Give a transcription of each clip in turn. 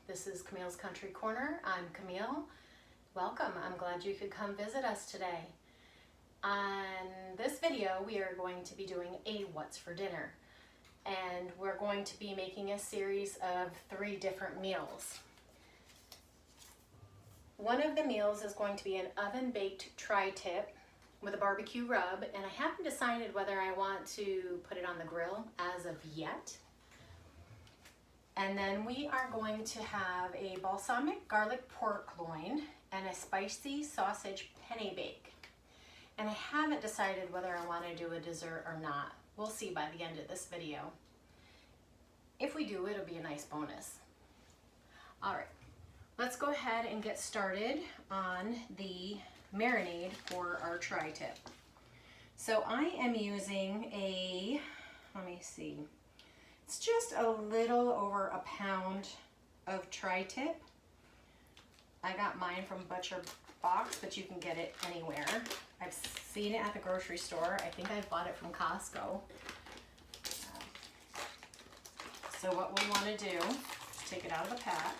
This is Camille's Country Corner. I'm Camille. Welcome. I'm glad you could come visit us today. On this video, we are going to be doing a What's for Dinner. And we're going to be making a series of 3 different meals. One of the meals is going to be an oven-baked tri-tip with a barbecue rub, and I haven't decided whether I want to put it on the grill as of yet. And then we are going to have a balsamic garlic pork loin and a spicy sausage penne bake. And I haven't decided whether I want to do a dessert or not. We'll see by the end of this video. If we do, it'll be a nice bonus. All right, let's go ahead and get started on the marinade for our tri-tip. So I am using a, let me see, it's just a little over a pound of tri-tip. I got mine from Butcher Box, but you can get it anywhere. I've seen it at the grocery store. I think I bought it from Costco. So what we want to do is take it out of the pack.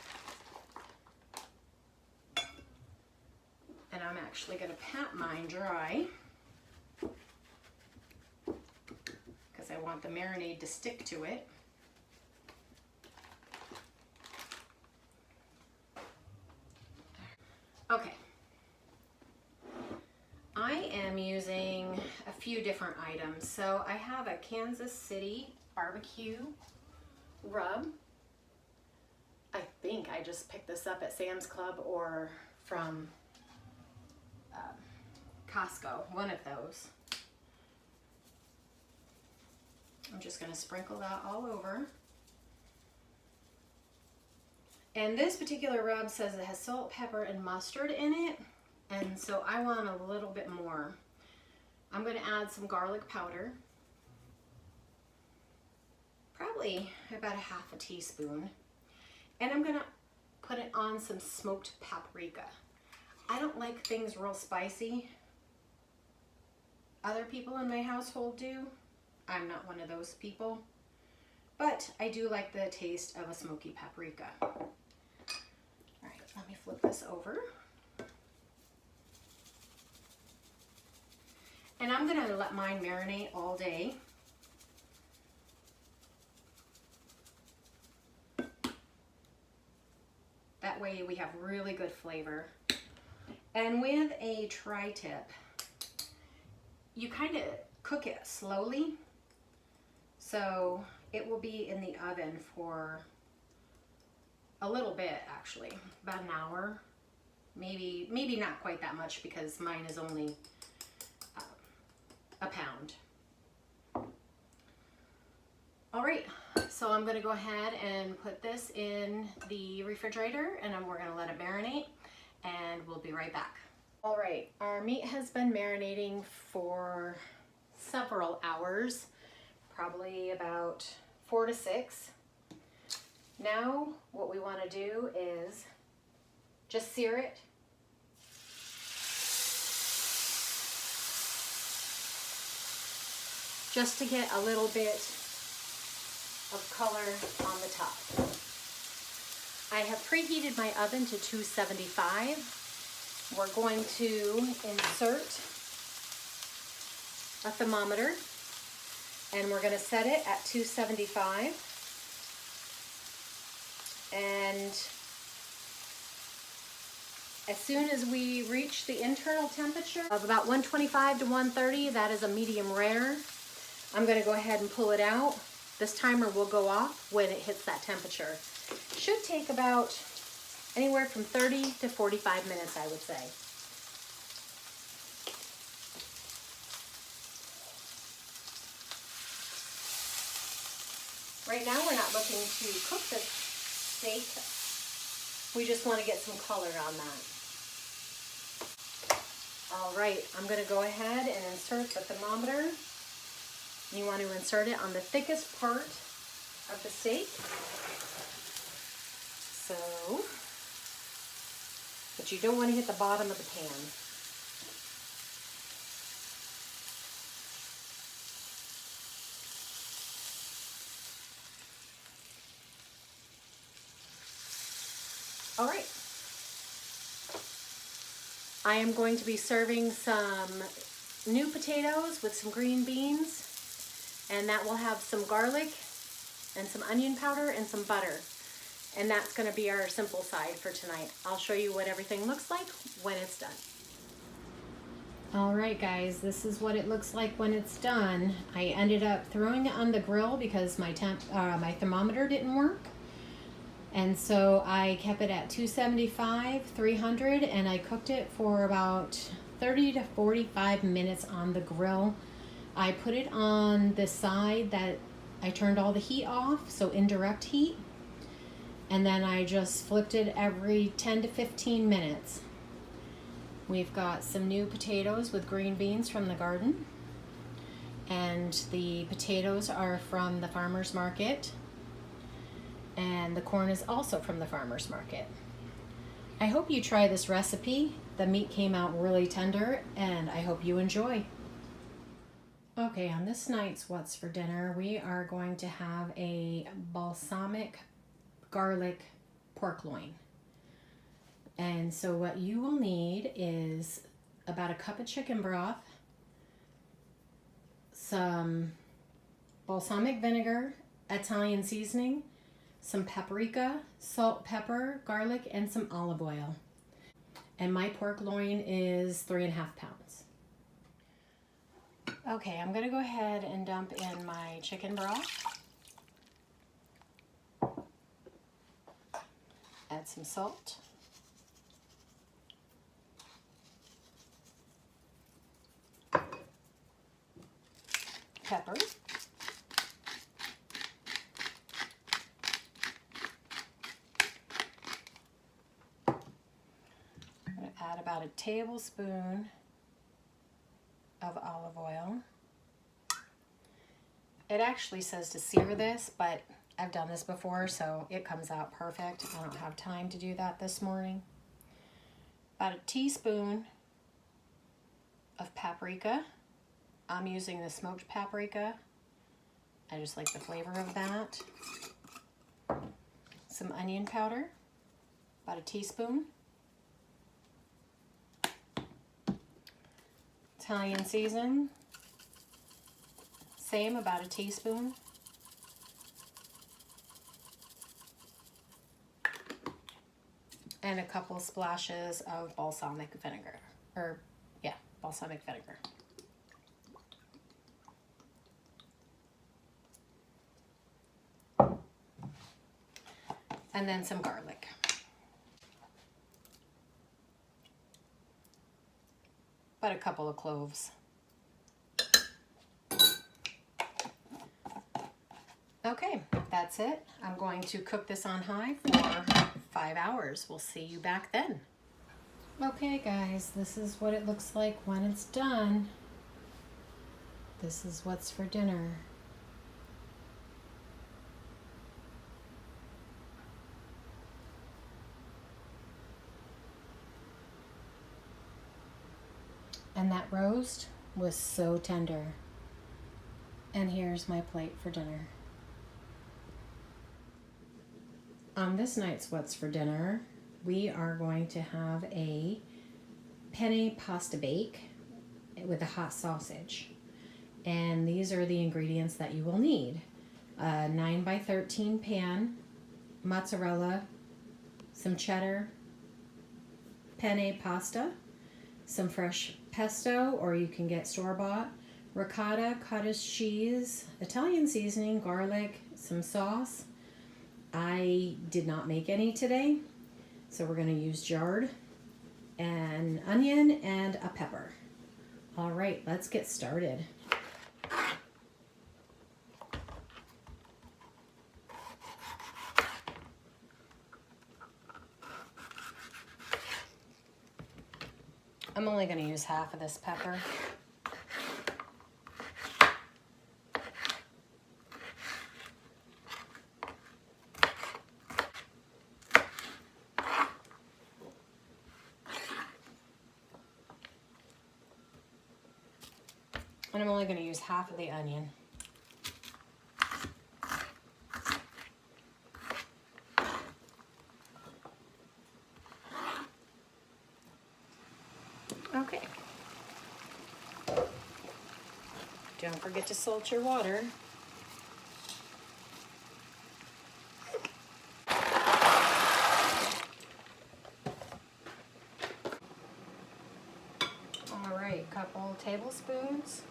And I'm actually going to pat mine dry because I want the marinade to stick to it. Okay. I am using a few different items. So I have a Kansas City barbecue rub. I think I just picked this up at Sam's Club or from Costco, one of those. I'm just going to sprinkle that all over. And this particular rub says it has salt, pepper, and mustard in it, and so I want a little bit more. I'm going to add some garlic powder, probably about a half a teaspoon, and I'm going to put it on some smoked paprika. I don't like things real spicy. Other people in my household do. I'm not one of those people, but I do like the taste of a smoky paprika. All right, let me flip this over. And I'm gonna let mine marinate all day. That way we have really good flavor. And with a tri-tip, you kind of cook it slowly. So it will be in the oven for a little bit, actually, about an hour. Maybe not quite that much because mine is only a pound. All right, so I'm gonna go ahead and put this in the refrigerator and we're gonna let it marinate and we'll be right back. All right, our meat has been marinating for several hours, probably about 4 to 6. Now what we want to do is just sear it. Just to get a little bit of color on the top. I have preheated my oven to 275. We're going to insert a thermometer and we're going to set it at 275. And as soon as we reach the internal temperature of about 125 to 130, that is a medium rare, I'm going to go ahead and pull it out. This timer will go off when it hits that temperature. Should take about anywhere from 30 to 45 minutes, I would say. Right now we're not looking to cook the steak. We just want to get some color on that. All right, I'm going to go ahead and insert the thermometer. You want to insert it on the thickest part of the steak. So, but you don't want to hit the bottom of the pan. All right. I am going to be serving some new potatoes with some green beans, and that will have some garlic and some onion powder and some butter. And that's going to be our simple side for tonight. I'll show you what everything looks like when it's done. All right, guys, this is what it looks like when it's done. I ended up throwing it on the grill because my thermometer didn't work. And so I kept it at 275, 300, and I cooked it for about 30 to 45 minutes on the grill. I put it on the side that I turned all the heat off, so indirect heat. And then I just flipped it every 10 to 15 minutes. We've got some new potatoes with green beans from the garden. And the potatoes are from the farmer's market. And the corn is also from the farmer's market. I hope you try this recipe. The meat came out really tender, and I hope you enjoy. Okay, on this night's What's for Dinner, we are going to have a balsamic garlic pork loin. And so what you will need is about a cup of chicken broth, some balsamic vinegar, Italian seasoning, some paprika, salt, pepper, garlic, and some olive oil. And my pork loin is 3.5 pounds. Okay, I'm gonna go ahead and dump in my chicken broth. Add some salt. Pepper. I'm going to add about a tablespoon of olive oil. It actually says to sear this, but I've done this before, so it comes out perfect. I don't have time to do that this morning. About a teaspoon of paprika. I'm using the smoked paprika. I just like the flavor of that. Some onion powder, about a teaspoon. Italian season, same, about a teaspoon. And a couple splashes of balsamic vinegar, balsamic vinegar. And then some garlic. About a couple of cloves. Okay, that's it. I'm going to cook this on high for 5 hours. We'll see you back then. Okay, guys, this is what it looks like when it's done. This is what's for dinner. And that roast was so tender. And here's my plate for dinner. On this night's What's for Dinner, we are going to have a penne pasta bake with a hot sausage. And these are the ingredients that you will need. A 9x13 pan, mozzarella, some cheddar, penne pasta, some fresh pesto, or you can get store-bought, ricotta, cottage cheese, Italian seasoning, garlic, some sauce. I did not make any today, so we're going to use jarred, an onion, and a pepper. All right, let's get started. I'm only going to use half of this pepper. And I'm only going to use half of the onion. Don't forget to salt your water. All right, couple tablespoons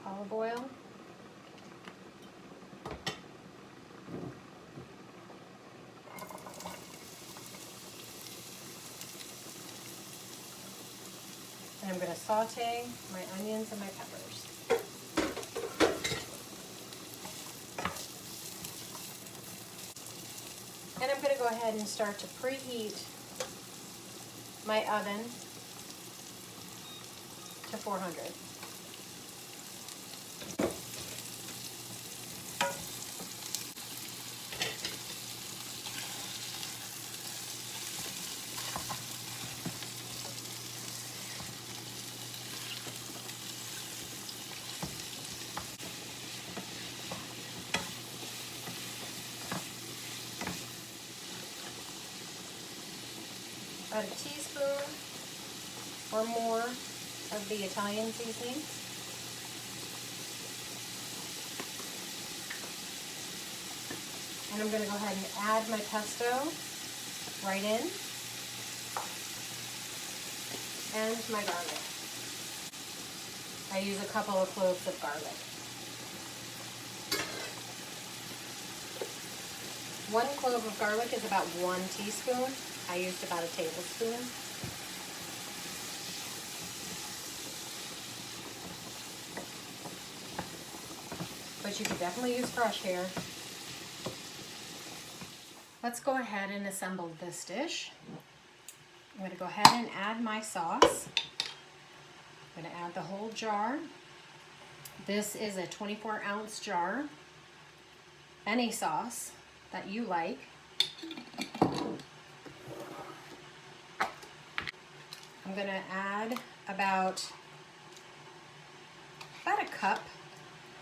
olive oil. And I'm going to saute my onions and my peppers. And I'm going to go ahead and start to preheat my oven to 400. About a teaspoon or more of the Italian seasoning. And I'm going to go ahead and add my pesto right in, and my garlic. I use a couple of cloves of garlic. 1 clove of garlic is about 1 teaspoon. I used about a tablespoon. But you could definitely use fresh here. Let's go ahead and assemble this dish. I'm going to go ahead and add my sauce. I'm going to add the whole jar. This is a 24-ounce jar. Any sauce that you like. I'm going to add about a cup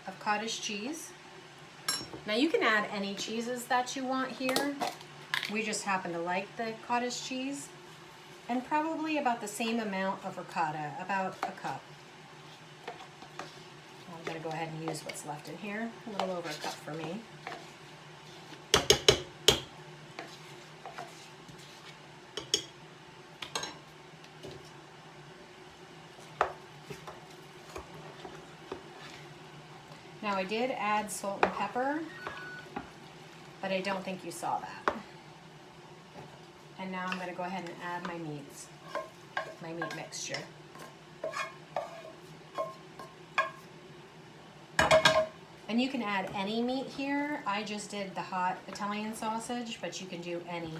of cottage cheese. Now you can add any cheeses that you want here. We just happen to like the cottage cheese. And probably about the same amount of ricotta, about a cup. I'm going to go ahead and use what's left in here. A little over a cup for me. Now I did add salt and pepper, but I don't think you saw that. And now I'm going to go ahead and add my meats, my meat mixture. And you can add any meat here. I just did the hot Italian sausage, but you can do any.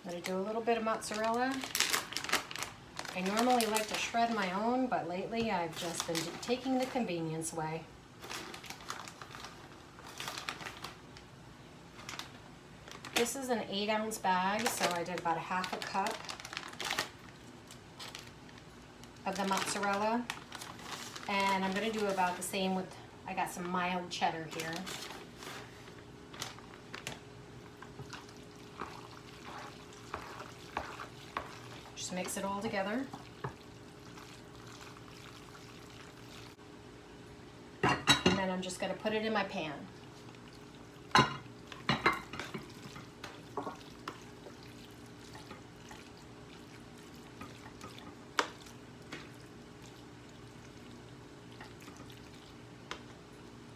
I'm going to do a little bit of mozzarella. I normally like to shred my own, but lately I've just been taking the convenience way. This is an 8-ounce bag, so I did about a half a cup of the mozzarella. And I'm going to do about the same with, I got some mild cheddar here. Just mix it all together. And then I'm just going to put it in my pan.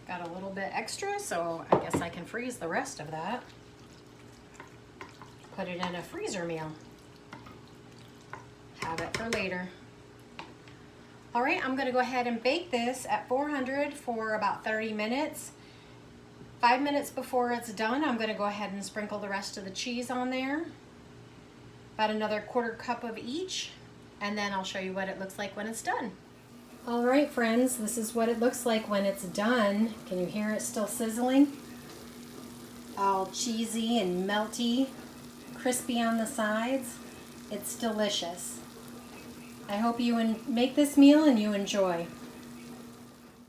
Got a little bit extra, so I guess I can freeze the rest of that. Put it in a freezer meal. Have it for later. All right, I'm going to go ahead and bake this at 400 for about 30 minutes. 5 minutes before it's done, I'm going to go ahead and sprinkle the rest of the cheese on there. About another 1/4 cup of each, and then I'll show you what it looks like when it's done. All right, friends, this is what it looks like when it's done. Can you hear it still sizzling? All cheesy and melty, crispy on the sides. It's delicious. I hope you make this meal and you enjoy.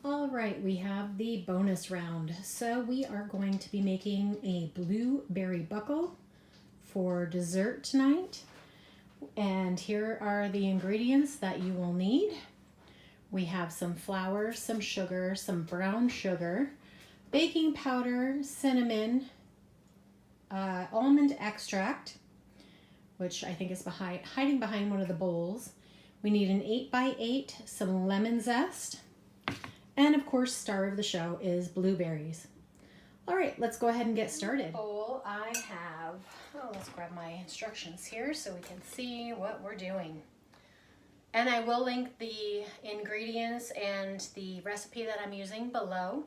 All right, we have the bonus round. So we are going to be making a blueberry buckle for dessert tonight. And here are the ingredients that you will need. We have some flour, some sugar, some brown sugar, baking powder, cinnamon, almond extract, which I think is hiding behind one of the bowls. We need an 8x8, some lemon zest, and of course, star of the show is blueberries. All right, let's go ahead and get started. Bowl, I have, let's grab my instructions here so we can see what we're doing. And I will link the ingredients and the recipe that I'm using below.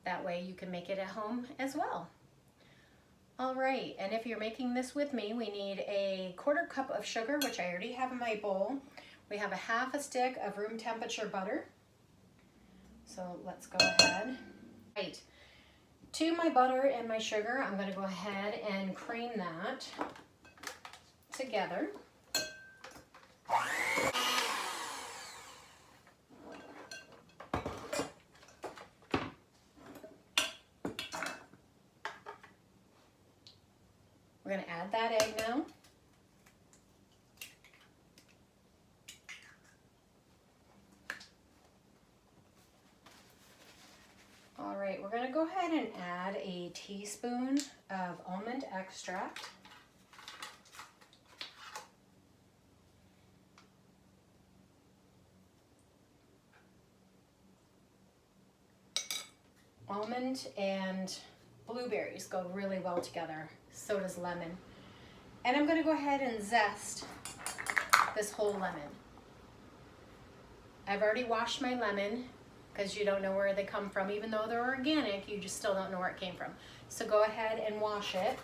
That way you can make it at home as well. All right, and if you're making this with me, we need a 1/4 cup of sugar, which I already have in my bowl. We have a 1/2 stick of room temperature butter. So let's go ahead. Right, to my butter and my sugar, I'm gonna go ahead and cream that together. We're going to add that egg now. All right, we're going to go ahead and add a teaspoon of almond extract. Almond and blueberries go really well together. So does lemon. And I'm going to go ahead and zest this whole lemon. I've already washed my lemon because you don't know where they come from. Even though they're organic, you just still don't know where it came from. So go ahead and wash it.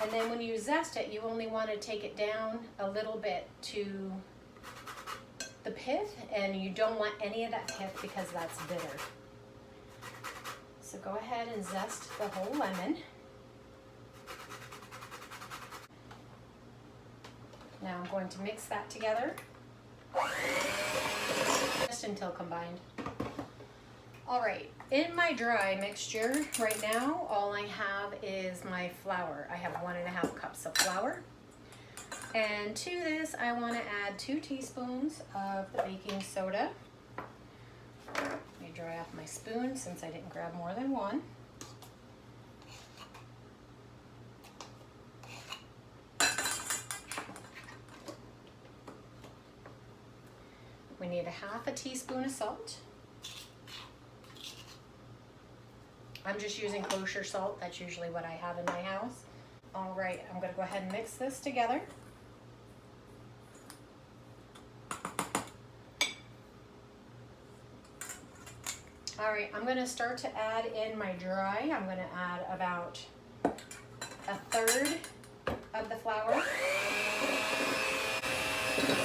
And then when you zest it, you only want to take it down a little bit to the pith, and you don't want any of that pith because that's bitter. So go ahead and zest the whole lemon. Now I'm going to mix that together, just until combined. All right, in my dry mixture right now, all I have is my flour. I have 1½ cups of flour. And to this, I want to add 2 teaspoons of the baking soda. Let me dry off my spoon since I didn't grab more than one. We need a 1/2 teaspoon of salt. I'm just using kosher salt. That's usually what I have in my house. All right, I'm going to go ahead and mix this together. All right, I'm going to start to add in my dry. I'm going to add about 1/3 of the flour.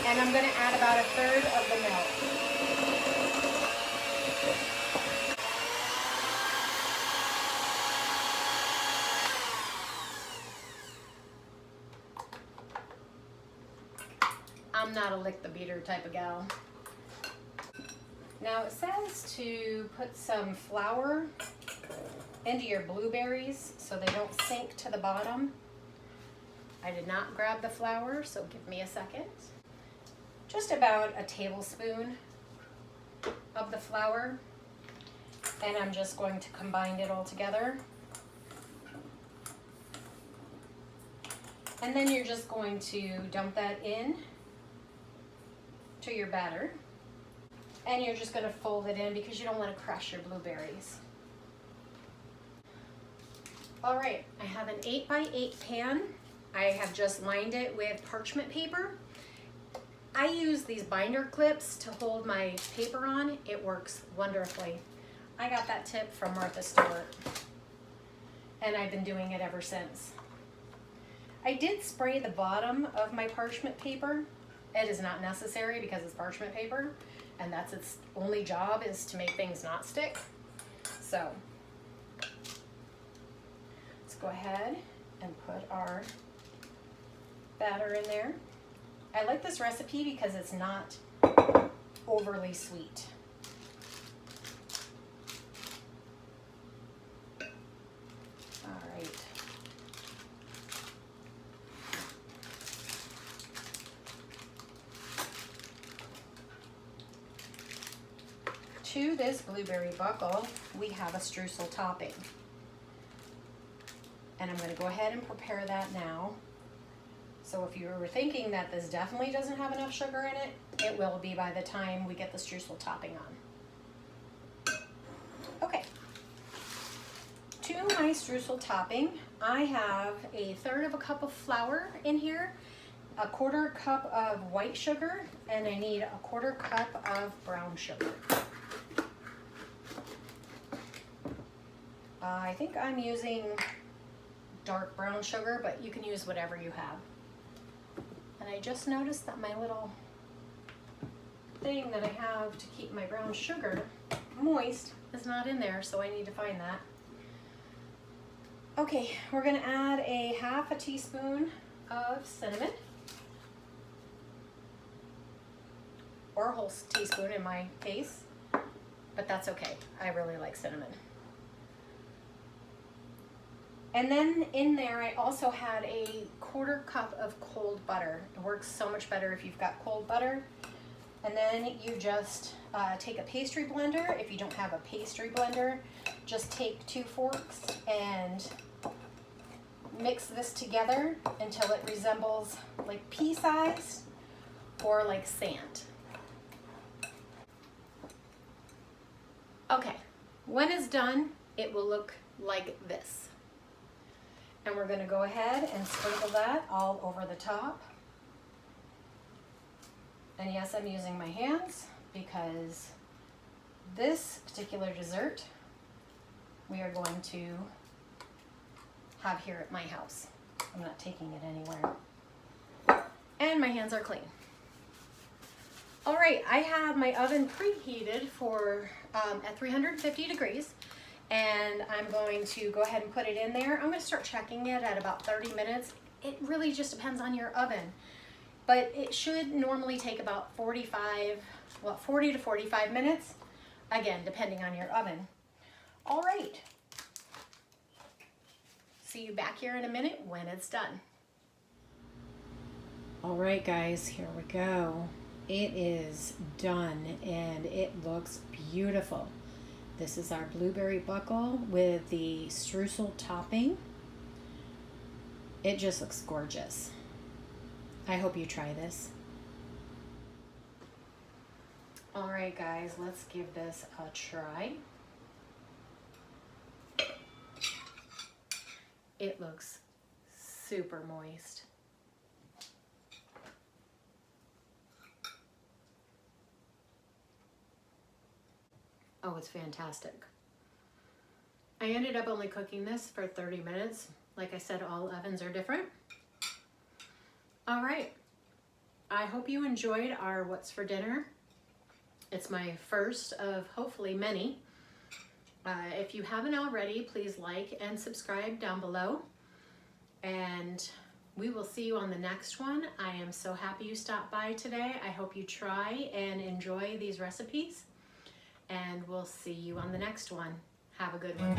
And I'm going to add about 1/3 of the milk. I'm not a lick the beater type of gal. Now it says to put some flour into your blueberries so they don't sink to the bottom. I did not grab the flour, so give me a second. Just about a tablespoon of the flour, and I'm just going to combine it all together. And then you're just going to dump that in to your batter, and you're just going to fold it in because you don't want to crush your blueberries. All right, I have an 8x8 pan. I have just lined it with parchment paper. I use these binder clips to hold my paper on. It works wonderfully. I got that tip from Martha Stewart, and I've been doing it ever since. I did spray the bottom of my parchment paper. It is not necessary because it's parchment paper, and that's its only job, is to make things not stick. So let's go ahead and put our batter in there. I like this recipe because it's not overly sweet. All right. to this blueberry buckle, we have a streusel topping. And I'm going to go ahead and prepare that now. So if you were thinking that this definitely doesn't have enough sugar in it, it will be by the time we get the streusel topping on. Okay. To my streusel topping, I have 1/3 cup of flour in here, 1/4 cup of white sugar, and I need 1/4 cup of brown sugar. I think I'm using dark brown sugar, but you can use whatever you have. And I just noticed that my little thing that I have to keep my brown sugar moist is not in there, so I need to find that. Okay, we're gonna add 1/2 teaspoon of cinnamon, or a whole teaspoon in my case, but that's okay. I really like cinnamon. And then in there, I also had 1/4 cup of cold butter. It works so much better if you've got cold butter. And then you just take a pastry blender. If you don't have a pastry blender, just take 2 forks and mix this together until it resembles like pea size or like sand. Okay, when it's done, it will look like this. And we're gonna go ahead and sprinkle that all over the top. And yes, I'm using my hands because this particular dessert we are going to have here at my house. I'm not taking it anywhere. And my hands are clean. All right, I have my oven preheated for at 350 degrees. And I'm going to go ahead and put it in there. I'm going to start checking it at about 30 minutes. It really just depends on your oven. But it should normally take about 40 to 45 minutes. Again, depending on your oven. All right. See you back here in a minute when it's done. All right, guys, here we go. It is done and it looks beautiful. This is our blueberry buckle with the streusel topping. It just looks gorgeous. I hope you try this. All right, guys, let's give this a try. It looks super moist. Oh, it's fantastic. I ended up only cooking this for 30 minutes. Like I said, all ovens are different. All right. I hope you enjoyed our What's for Dinner. It's my first of hopefully many. If you haven't already, please like and subscribe down below. And we will see you on the next one. I am so happy you stopped by today. I hope you try and enjoy these recipes. And we'll see you on the next one. Have a good one.